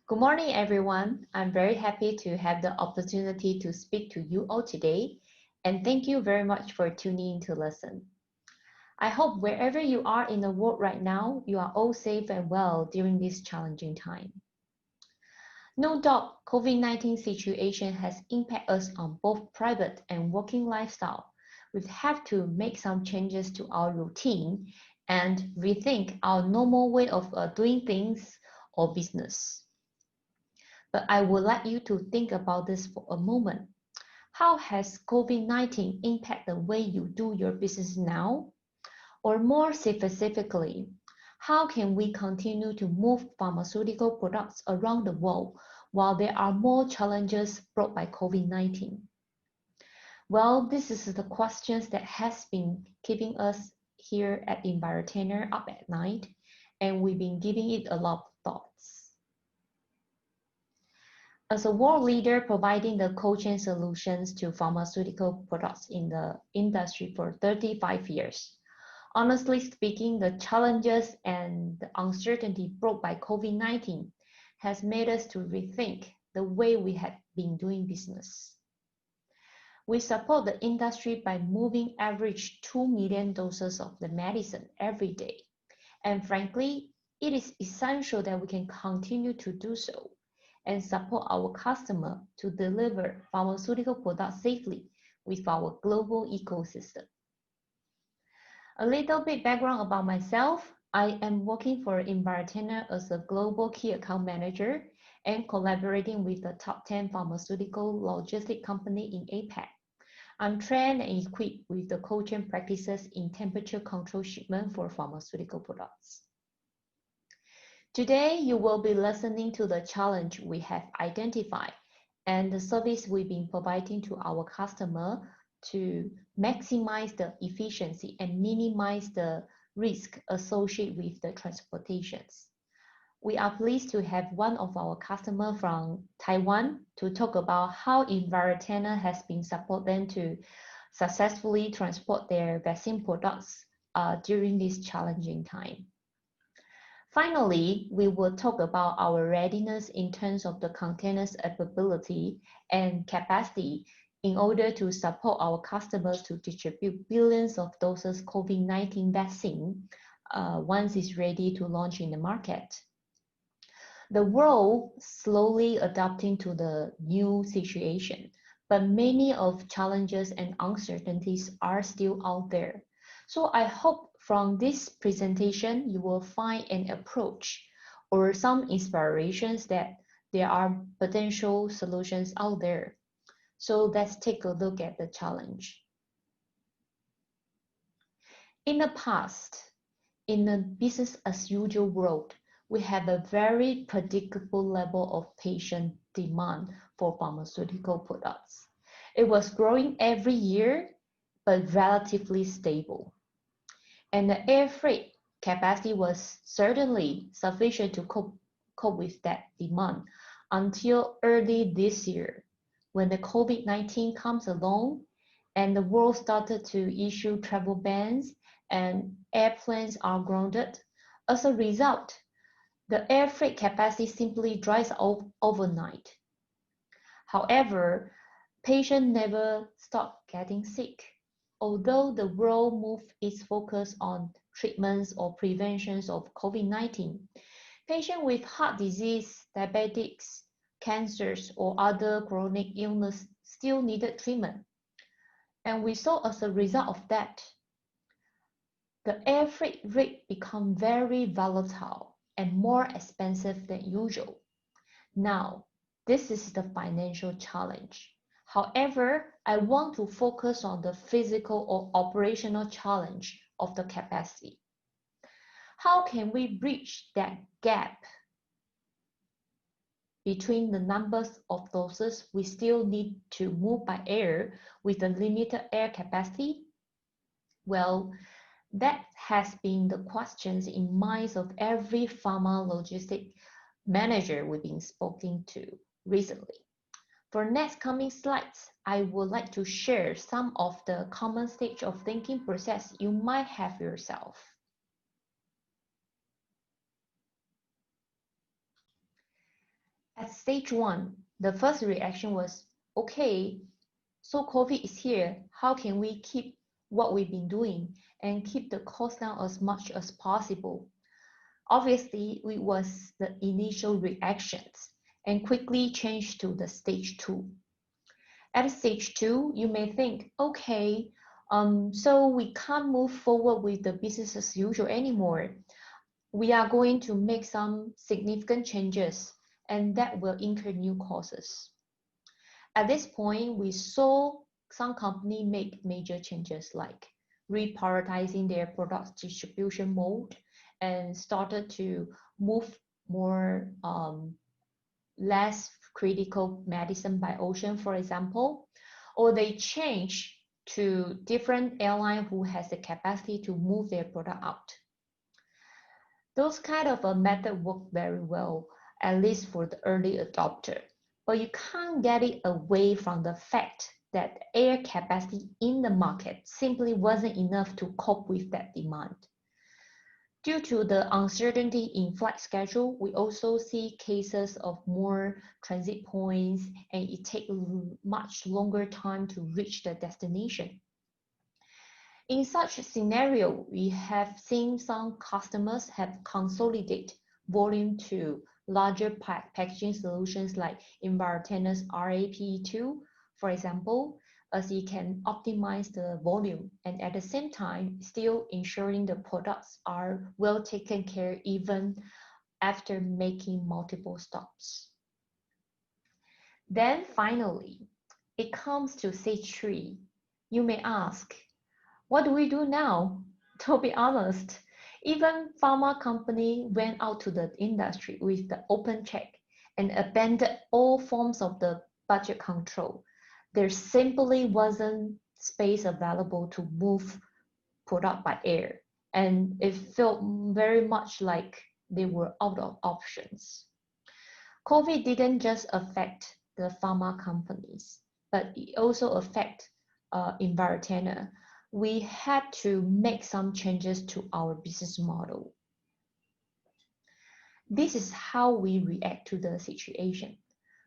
Good morning, everyone. I'm very happy to have the opportunity to speak to you all today, and thank you very much for tuning in to listen. I hope wherever you are in the world right now, you are all safe and well during this challenging time. No doubt, COVID-19 situation has impacted us on both private and working lifestyle. We've had to make some changes to our routine and rethink our normal way of doing things or business. But I would like you to think about this for a moment. How has COVID-19 impacted the way you do your business now? Or more specifically, how can we continue to move pharmaceutical products around the world while there are more challenges brought by COVID-19? Well, this is the questions that has been keeping us here at Envirotainer up at night, and we've been giving it a lot of thoughts. As a world leader providing the cold chain solutions to pharmaceutical products in the industry for 35 years, honestly speaking, the challenges and the uncertainty brought by COVID-19 has made us to rethink the way we had been doing business. We support the industry by moving average 2 million doses of the medicine every day. And frankly, it is essential that we can continue to do so and support our customer to deliver pharmaceutical products safely with our global ecosystem. A little bit background about myself. I am working for Envirotainer as a global key account manager and collaborating with the top 10 pharmaceutical logistic company in APAC. I'm trained and equipped with the cold chain practices in temperature control shipment for pharmaceutical products. Today, you will be listening to the challenge we have identified and the service we've been providing to our customer to maximize the efficiency and minimize the risk associated with the transportations. We are pleased to have one of our customers from Taiwan to talk about how Envirotainer has been supporting them to successfully transport their vaccine products during this challenging time. Finally, we will talk about our readiness in terms of the containers availability and capacity in order to support our customers to distribute billions of doses COVID-19 vaccine once it's ready to launch in the market. The world slowly adapting to the new situation, but many of challenges and uncertainties are still out there. So I hope from this presentation, you will find an approach or some inspirations that there are potential solutions out there. So let's take a look at the challenge. In the past, in the business as usual world, we have a very predictable level of patient demand for pharmaceutical products. It was growing every year, but relatively stable. And the air freight capacity was certainly sufficient to cope with that demand until early this year, when the COVID-19 comes along and the world started to issue travel bans and airplanes are grounded. As a result, the air freight capacity simply dries up overnight. However, patients never stop getting sick. Although the world moved its focus on treatments or preventions of COVID-19, patients with heart disease, diabetics, cancers, or other chronic illness still needed treatment. And we saw as a result of that, the air freight rate become very volatile and more expensive than usual. Now, this is the financial challenge. However, I want to focus on the physical or operational challenge of the capacity. How can we bridge that gap between the numbers of doses we still need to move by air with the limited air capacity? Well, that has been the questions in minds of every pharma logistic manager we've been speaking to recently. For next coming slides, I would like to share some of the common stage of thinking process you might have yourself. At stage 1, the first reaction was, okay, so COVID is here. How can we keep what we've been doing and keep the cost down as much as possible? Obviously, it was the initial reactions and quickly changed to the stage 2. At stage 2, you may think, okay, so we can't move forward with the business as usual anymore. We are going to make some significant changes, and that will incur new costs. At this point, we saw some companies make major changes like reprioritizing their product distribution mode and started to move more less critical medicine by ocean, for example, or they change to different airline who has the capacity to move their product out. Those kind of a method work very well, at least for the early adopter, but you can't get it away from the fact that air capacity in the market simply wasn't enough to cope with that demand. Due to the uncertainty in flight schedule, we also see cases of more transit points and it takes much longer time to reach the destination. In such a scenario, we have seen some customers have consolidated volume to larger packaging solutions like Envirotainer's RAP2, for example, as it can optimize the volume and at the same time still ensuring the products are well taken care even after making multiple stops. Then finally, it comes to stage 3. You may ask, what do we do now? To be honest, even pharma company went out to the industry with the open check and abandoned all forms of the budget control. There simply wasn't space available to move product by air, and it felt very much like they were out of options. COVID didn't just affect the pharma companies, but it also affect Envirotainer. We had to make some changes to our business model. This is how we react to the situation.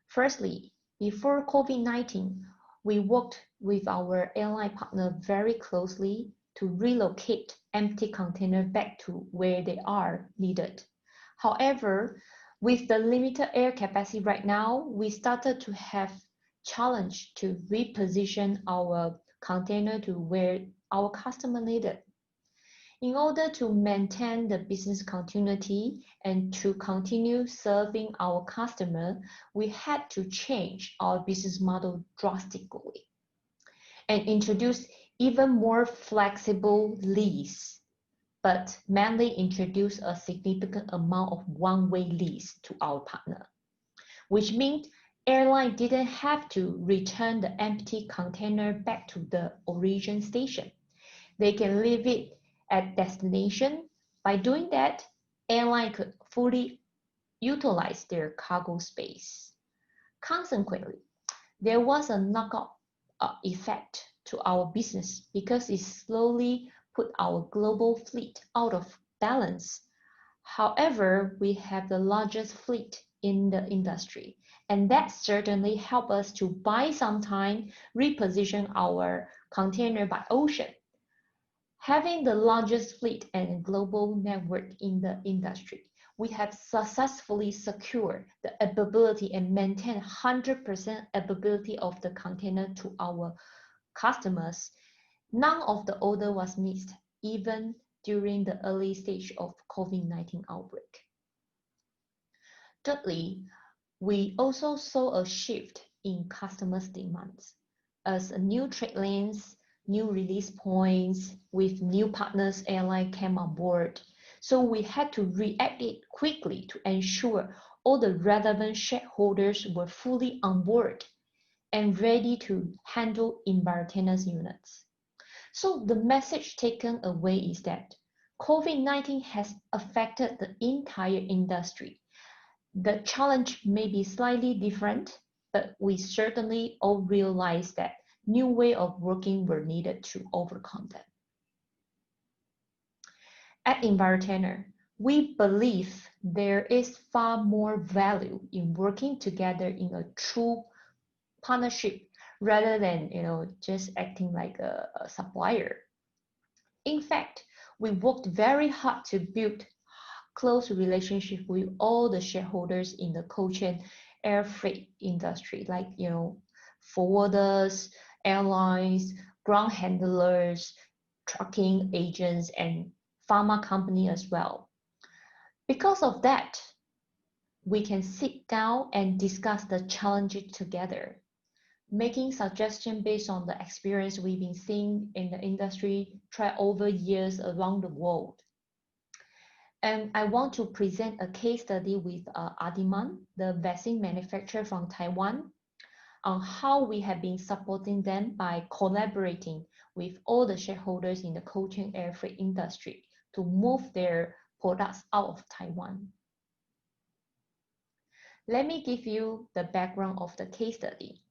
Firstly, before COVID-19, we worked with our airline partner very closely to relocate empty containers back to where they are needed. However, with the limited air capacity right now, we started to have challenge to reposition our container to where our customer needed. In order to maintain the business continuity and to continue serving our customer, we had to change our business model drastically and introduce even more flexible lease, but mainly introduce a significant amount of one-way lease to our partner, which means airline didn't have to return the empty container back to the origin station. They can leave it at destination. By doing that, airline could fully utilize their cargo space. Consequently, there was a knockout effect to our business because it slowly put our global fleet out of balance. However, we have the largest fleet in the industry, and that certainly helped us to buy some time, reposition our container by ocean. Having the largest fleet and global network in the industry, we have successfully secured the availability and maintain 100% availability of the container to our customers. None of the order was missed, even during the early stage of COVID-19 outbreak. Thirdly, we also saw a shift in customers' demands as a new trade lanes, new release points with new partners airline came on board. So we had to react it quickly to ensure all the relevant shareholders were fully on board and ready to handle Envirotainer's units. So the message taken away is that COVID-19 has affected the entire industry. The challenge may be slightly different, but we certainly all realize that new way of working were needed to overcome them. At Envirotainer, We believe there is far more value in working together in a true partnership rather than just acting like a supplier. In fact, we worked very hard to build close relationship with all the shareholders in the cold chain air freight industry, like forwarders, airlines, ground handlers, trucking agents, and pharma company as well. Because of that, we can sit down and discuss the challenges together, making suggestions based on the experience we've been seeing in the industry tried over years around the world. And I want to present a case study with Adiman, the vaccine manufacturer from Taiwan, on how we have been supporting them by collaborating with all the shareholders in the cold chain air freight industry to move their products out of Taiwan. Let me give you the background of the case study.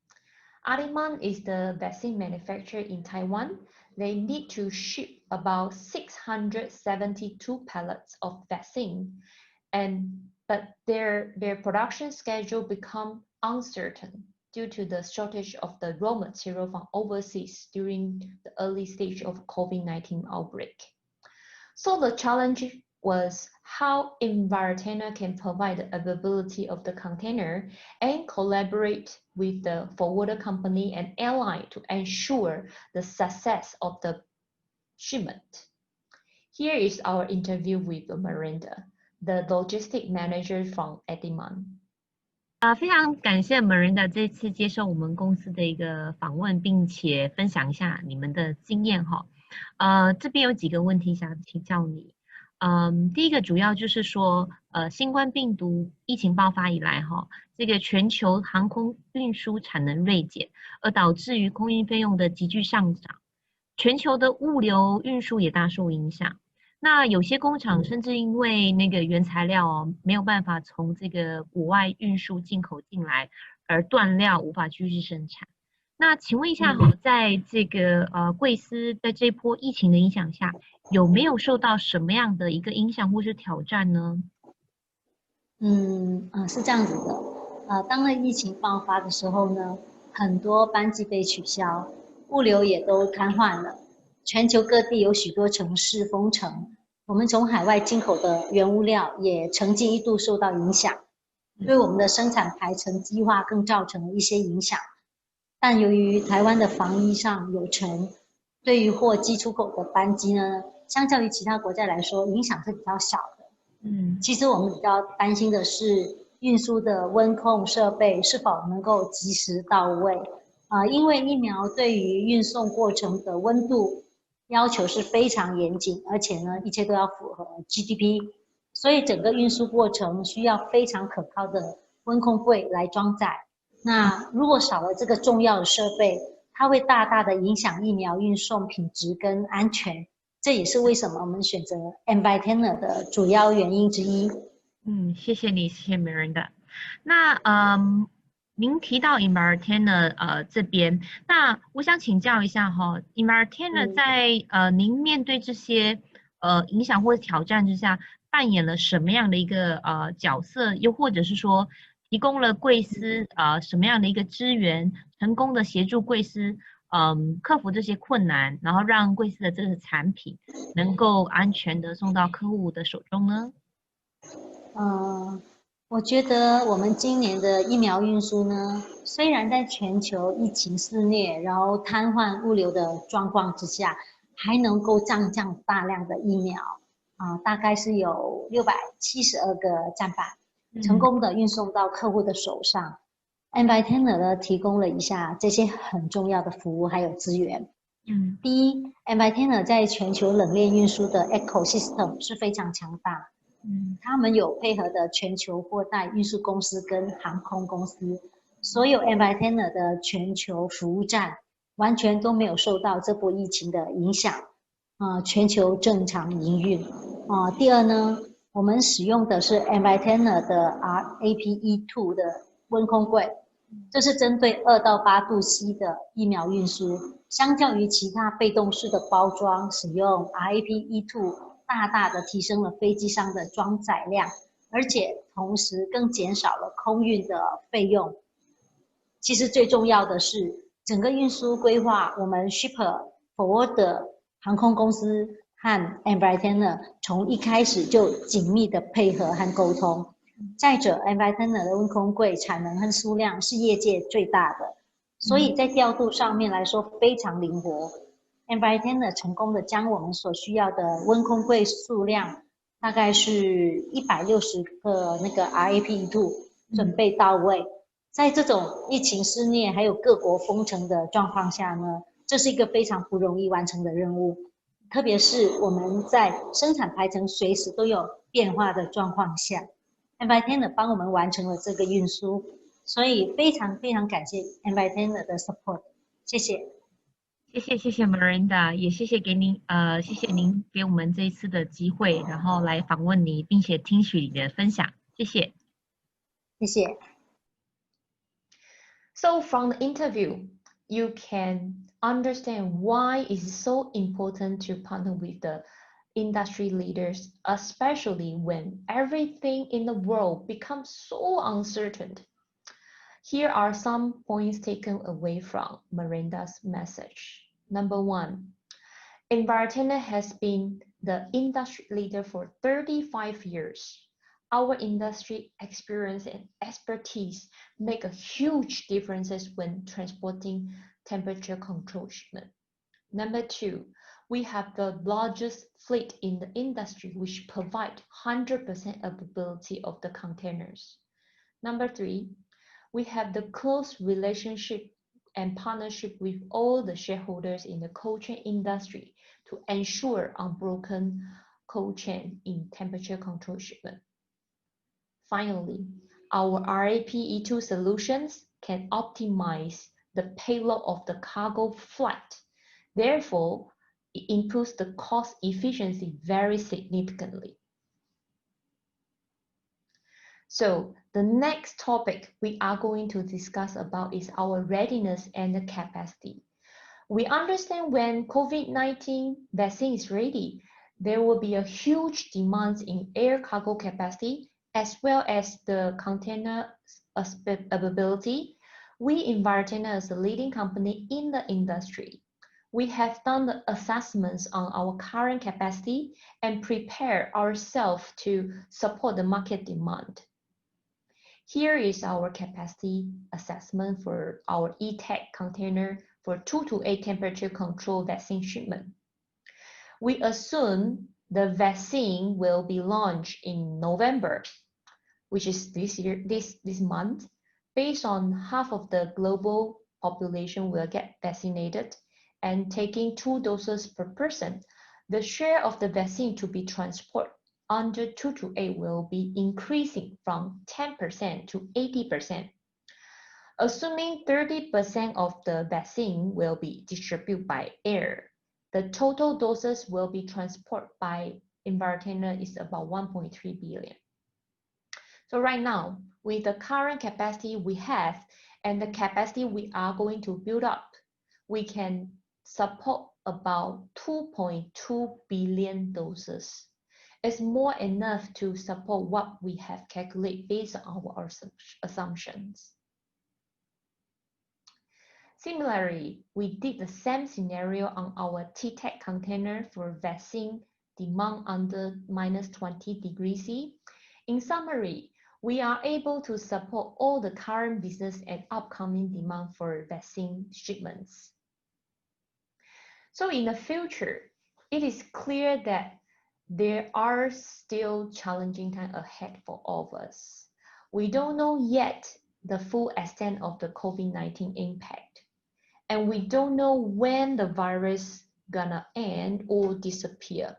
Adiman is the vaccine manufacturer in Taiwan. They need to ship about 672 pallets of vaccine, but their production schedule become uncertain due to the shortage of the raw material from overseas during the early stage of COVID-19 outbreak. So the challenge was how Envirotainer can provide the availability of the container and collaborate with the forwarder company and airline to ensure the success of the shipment. Here is our interview with Miranda, the logistic manager from Adiman. 非常感谢 Miranda 这次接受我们公司的一个访问，并且分享一下你们的经验哈。这边有几个问题想请教你。第一个主要就是说，新冠病毒疫情爆发以来哈，这个全球航空运输产能锐减，而导致于空运费用的急剧上涨，全球的物流运输也大受影响。那有些工厂甚至因为那个原材料没有办法从这个国外运输进口进来，而断料无法继续生产。那请问一下哈，在这个贵司在这波疫情的影响下，有没有受到什么样的一个影响或是挑战呢？是这样子的。当了疫情爆发的时候呢，很多班机被取消，物流也都瘫痪了。全球各地有许多城市封城，我们从海外进口的原物料也曾经一度受到影响，对我们的生产排程计划更造成了一些影响。但由于台湾的防疫上有成，对于货机出口的班机呢，相较于其他国家来说，影响是比较小的。其实我们比较担心的是运输的温控设备是否能够及时到位因为疫苗对于运送过程的温度要求是非常严谨，而且呢，一切都要符合 GDP， 所以整个运输过程需要非常可靠的温控柜来装载。那如果少了这个重要的设备，它会大大的影响疫苗运送品质跟安全，这也是为什么我们选择 Envirotainer 的主要原因之一。谢谢你，谢谢 Miranda。那您提到 Envirotainer 这边，那我想请教一下哈 ，Envirotainer 在您面对这些影响或者挑战之下，扮演了什么样的一个角色？又或者是说，提供了贵司什么样的一个资源，成功的协助贵司克服这些困难，然后让贵司的这个产品能够安全的送到客户的手中呢？我觉得我们今年的疫苗运输呢，虽然在全球疫情肆虐，然后瘫痪物流的状况之下，还能够降大量的疫苗大概是有672个站板，成功的运送到客户的手上。Envirotainer 呢提供了以下这些很重要的服务还有资源。第一 ，Envirotainer 在全球冷链运输的 ecosystem 是非常强大。他们有配合的全球货代运输公司跟航空公司，所有 Envirotainer 的全球服务站完全都没有受到这波疫情的影响全球正常营运第二呢，我们使用的是 Envirotainer 的 RAPE2 的温控柜，这是针对2到8度 C 的疫苗运输，相较于其他被动式的包装使用 RAPE2 大大的提升了飞机上的装载量，而且同时更减少了空运的费用。其实最重要的是，整个运输规划，我们 shipper、forwarder、航空公司和 Envirotainer 从一开始就紧密的配合和沟通。再者 ，Envirotainer 的温空柜产能和数量是业界最大的，所以在调度上面来说非常灵活。Envirotainer 成功的将我们所需要的温空柜数量，大概是160个那个 RAP2 准备到位。在这种疫情肆虐还有各国封城的状况下呢，这是一个非常不容易完成的任务。特别是我们在生产排程随时都有变化的状况下 ，Envirotainer 帮我们完成了这个运输，所以非常非常感谢 Envirotainer 的 support， 谢谢。谢谢 Miranda， 也谢谢您给我们这一次的机会，然后来访问你，并且听取你的分享，谢谢。谢谢。So from the interview, you can understand why it is so important to partner with the industry leaders, especially when everything in the world becomes so uncertain. Here are some points taken away from Miranda's message. Number one, Envirotainer has been the industry leader for 35 years. Our industry experience and expertise make a huge differences when transporting temperature control shipment. Number two, we have the largest fleet in the industry which provide 100% availability of the containers. Number three, we have the close relationship and partnership with all the shareholders in the cold chain industry to ensure unbroken cold chain in temperature control shipment. Finally, our RAPE2 solutions can optimize the payload of the cargo flight. Therefore, it improves the cost efficiency very significantly. So the next topic we are going to discuss about is our readiness and the capacity. We understand when COVID-19 vaccine is ready, there will be a huge demand in air cargo capacity as well as the container availability. We Envirotainer as a leading company in the industry. We have done the assessments on our current capacity and prepare ourselves to support the market demand. Here is our capacity assessment for our E-Tech container for 2 to 8 temperature control vaccine shipment. We assume the vaccine will be launched in November, which is this month, based on half of the global population will get vaccinated and taking 2 doses per person. The share of the vaccine to be transported under 2 to 8 will be increasing from 10% to 80%. Assuming 30% of the vaccine will be distributed by air, the total doses will be transported by Envirotainer is about 1.3 billion. So right now, with the current capacity we have and the capacity we are going to build up, we can support about 2.2 billion doses. It's more enough to support what we have calculated based on our assumptions. Similarly, we did the same scenario on our T-Tech container for vaccine demand under -20 degrees C. In summary, we are able to support all the current business and upcoming demand for vaccine shipments. So in the future, it is clear that there are still challenging times ahead for all of us. We don't know yet the full extent of the COVID-19 impact, and we don't know when the virus gonna end or disappear.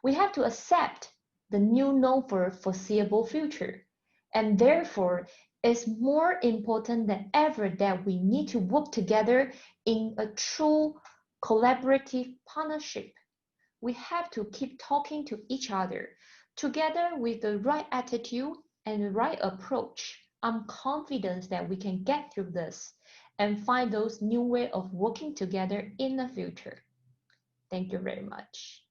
We have to accept the new norm for foreseeable future, and therefore it's more important than ever that we need to work together in a true collaborative partnership. We have to keep talking to each other. Together with the right attitude and the right approach, I'm confident that we can get through this and find those new ways of working together in the future. Thank you very much.